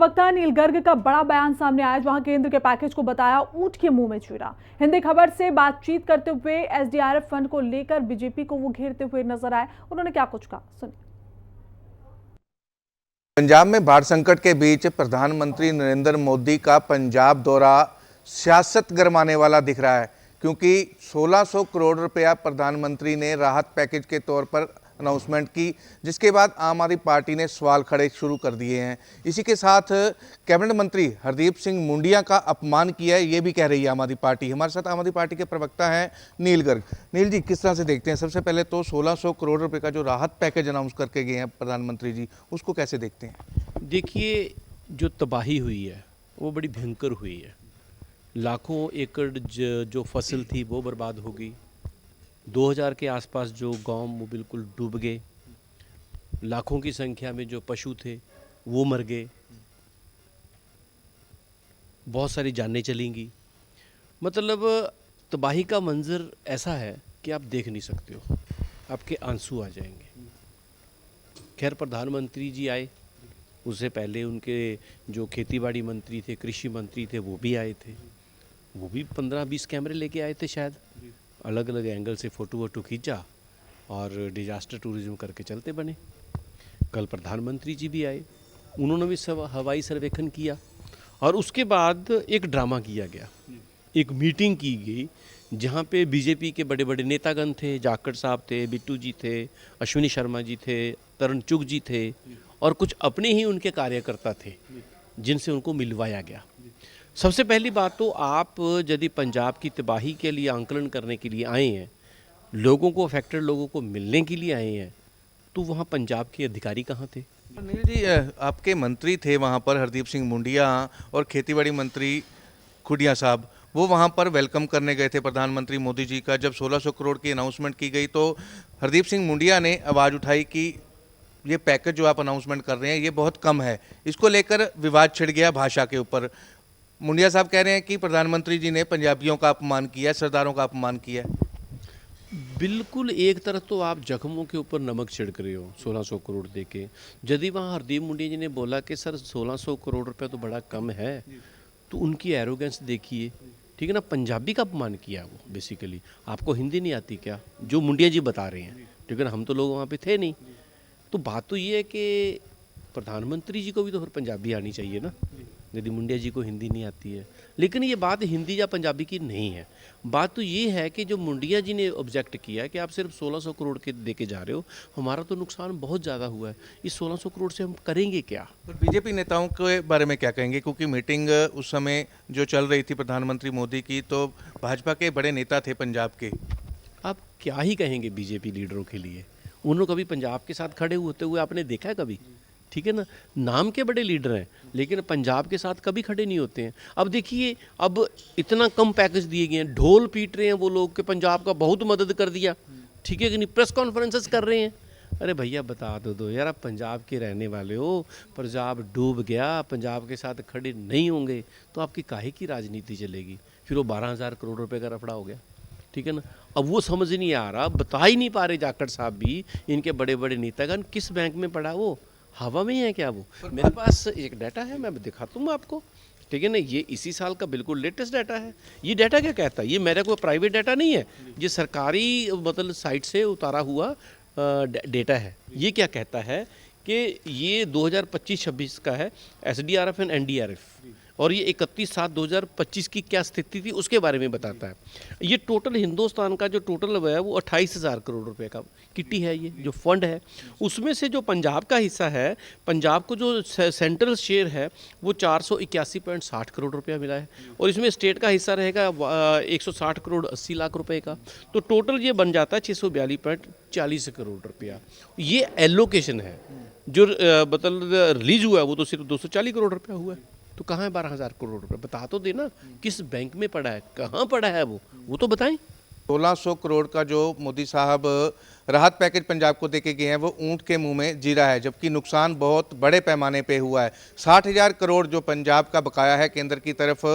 प्रवक्ता नील गर्ग का बड़ा बयान सामने आया, जहां केंद्र के पैकेज को बताया ऊंट के मुंह में चूरा। हिंदी खबर से बातचीत करते हुए एसडीआरएफ फंड को लेकर बीजेपी को वो घेरते हुए नजर आए। उन्होंने क्या कुछ कहा, सुनिए। पंजाब में बाढ़ संकट के बीच प्रधानमंत्री नरेंद्र मोदी का पंजाब दौरा सियासत गरमाने वाला दिख रहा है, क्योंकि 1600 करोड़ रुपया प्रधानमंत्री ने राहत पैकेज के तौर पर अनाउंसमेंट की, जिसके बाद आम आदमी पार्टी ने सवाल खड़े शुरू कर दिए हैं। इसी के साथ कैबिनेट मंत्री हरदीप सिंह मुंडिया का अपमान किया है, ये भी कह रही है आम आदमी पार्टी। हमारे साथ आम आदमी पार्टी के प्रवक्ता हैं नील गर्ग। नील जी, किस तरह से देखते हैं? सबसे पहले तो 1600 करोड़ रुपए का जो राहत पैकेज अनाउंस करके गए हैं प्रधानमंत्री जी, उसको कैसे देखते हैं? देखिए, जो तबाही हुई है वो बड़ी भयंकर हुई है। लाखों एकड़ जो फसल थी वो बर्बाद हो गई। 2000 के आसपास जो गांव वो बिल्कुल डूब गए। लाखों की संख्या में जो पशु थे वो मर गए। बहुत सारी जानें चलेंगी। मतलब तबाही का मंजर ऐसा है कि आप देख नहीं सकते हो, आपके आंसू आ जाएंगे। खैर, प्रधानमंत्री जी आए, उससे पहले उनके जो खेतीबाड़ी मंत्री थे, कृषि मंत्री थे, वो भी आए थे। वो भी 15-20 कैमरे लेके आए थे शायद, अलग अलग एंगल से फ़ोटो वोटो खींचा और डिजास्टर टूरिज्म करके चलते बने। कल प्रधानमंत्री जी भी आए, उन्होंने भी हवाई सर्वेक्षण किया और उसके बाद एक ड्रामा किया गया, एक मीटिंग की गई जहाँ पे बीजेपी के बड़े बड़े नेतागण थे। जाखड़ साहब थे, बिट्टू जी थे, अश्विनी शर्मा जी थे, तरुण चुग जी थे और कुछ अपने ही उनके कार्यकर्ता थे जिनसे उनको मिलवाया गया। सबसे पहली बात तो आप यदि पंजाब की तबाही के लिए आंकलन करने के लिए आए हैं, लोगों को, अफेक्टेड लोगों को मिलने के लिए आए हैं, तो वहाँ पंजाब के अधिकारी कहाँ थे? नील जी, आपके मंत्री थे वहाँ पर, हरदीप सिंह मुंडिया और खेतीबाड़ी मंत्री खुडिया साहब, वो वहाँ पर वेलकम करने गए थे प्रधानमंत्री मोदी जी का। जब 1600 करोड़ की अनाउंसमेंट की गई तो हरदीप सिंह मुंडिया ने आवाज़ उठाई कि ये पैकेज जो आप अनाउंसमेंट कर रहे हैं ये बहुत कम है। इसको लेकर विवाद छिड़ गया भाषा के ऊपर। मुंडिया साहब कह रहे हैं कि प्रधानमंत्री जी ने पंजाबियों का अपमान किया, सरदारों का अपमान किया। बिल्कुल, एक तरफ तो आप जख्मों के ऊपर नमक छिड़क रहे हो 1600 करोड़ दे के। यदि वहाँ हरदीप मुंडिया जी ने बोला कि सर 1600 करोड़ रुपए तो बड़ा कम है, तो उनकी एरोगेंस देखिए, ठीक है ना। पंजाबी का अपमान किया वो बेसिकली। आपको हिंदी नहीं आती क्या, जो मुंडिया जी बता रहे हैं, ठीक है ना। हम तो लोग वहाँ पे थे नहीं। तो बात तो ये है कि प्रधानमंत्री जी को भी तो फिर पंजाबी आनी चाहिए ना, यदि मुंडिया जी को हिंदी नहीं आती है। लेकिन ये बात हिंदी या पंजाबी की नहीं है। बात तो ये है कि जो मुंडिया जी ने ऑब्जेक्ट किया कि आप सिर्फ 1600 करोड़ के दे के जा रहे हो, हमारा तो नुकसान बहुत ज़्यादा हुआ है, इस 1600 करोड़ से हम करेंगे क्या? पर बीजेपी नेताओं के बारे में क्या कहेंगे? क्योंकि मीटिंग उस समय जो चल रही थी प्रधानमंत्री मोदी की, तो भाजपा के बड़े नेता थे पंजाब के। आप क्या ही कहेंगे बीजेपी लीडरों के लिए? उन्होंने कभी पंजाब के साथ खड़े होते हुए आपने देखा है कभी? ठीक है ना। नाम के बड़े लीडर हैं लेकिन पंजाब के साथ कभी खड़े नहीं होते हैं। अब देखिए, अब इतना कम पैकेज दिए गए हैं, ढोल पीट रहे हैं वो लोग कि पंजाब का बहुत मदद कर दिया, ठीक है कि नहीं। प्रेस कॉन्फ्रेंसेस कर रहे हैं। अरे भैया, बता दो यार, आप पंजाब के रहने वाले हो, पंजाब डूब गया, पंजाब के साथ खड़े नहीं होंगे तो आपकी काहे की राजनीति चलेगी? फिर वो 12,000 करोड़ रुपए का रफड़ा हो गया, ठीक है ना। अब वो समझ नहीं आ रहा, बता ही नहीं पा रहे जाखड़ साहब भी, इनके बड़े बड़े नेतागण, किस बैंक में पड़ा वो, हवा में ही है क्या वो? मेरे पास एक डाटा है, मैं दिखाता हूँ आपको, ठीक है ना। ये इसी साल का बिल्कुल लेटेस्ट डाटा है। ये डाटा क्या कहता है? ये मेरा कोई प्राइवेट डाटा नहीं है, ये सरकारी मतलब साइट से उतारा हुआ डेटा है। ये क्या कहता है कि ये 2025-26 का है, एसडीआरएफ एंड एनडीआरएफ, और ये 31/7/2025 की क्या स्थिति थी उसके बारे में बताता है। ये टोटल हिंदुस्तान का जो टोटल है वो 28,000 करोड़ रुपए का किट्टी है, ये जो फंड है। उसमें से जो पंजाब का हिस्सा है, पंजाब को जो सेंट्रल शेयर है वो 481.60 करोड़ रुपया मिला है, और इसमें स्टेट का हिस्सा रहेगा 160 करोड़ 80 लाख रुपए का। तो टोटल ये बन जाता है 642.40 करोड़ रुपया। ये एलोकेशन है। जो मतलब रिलीज हुआ है वो तो सिर्फ 240 करोड़ रुपया हुआ है। तो कहाँ है 12,000 करोड़ रुपए? बता तो देना, किस बैंक में पड़ा है, कहाँ पड़ा है वो तो बताएं। 1600 करोड़ का जो मोदी साहब राहत पैकेज पंजाब को देके गए हैं वो ऊंट के मुंह में जीरा है, जबकि नुकसान बहुत बड़े पैमाने पे हुआ है। 60,000 करोड़ जो पंजाब का बकाया है केंद्र की तरफ,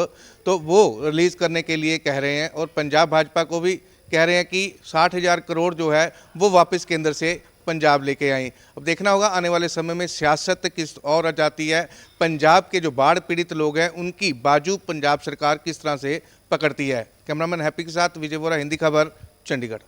तो वो रिलीज करने के लिए कह रहे हैं, और पंजाब भाजपा को भी कह रहे हैं कि 60,000 करोड़ जो है वो वापस केंद्र से पंजाब लेके आई। अब देखना होगा आने वाले समय में सियासत किस और आ जाती है, पंजाब के जो बाढ़ पीड़ित लोग हैं उनकी बाजू पंजाब सरकार किस तरह से पकड़ती है। कैमरामैन हैप्पी के साथ विजय वोरा, हिंदी खबर, चंडीगढ़।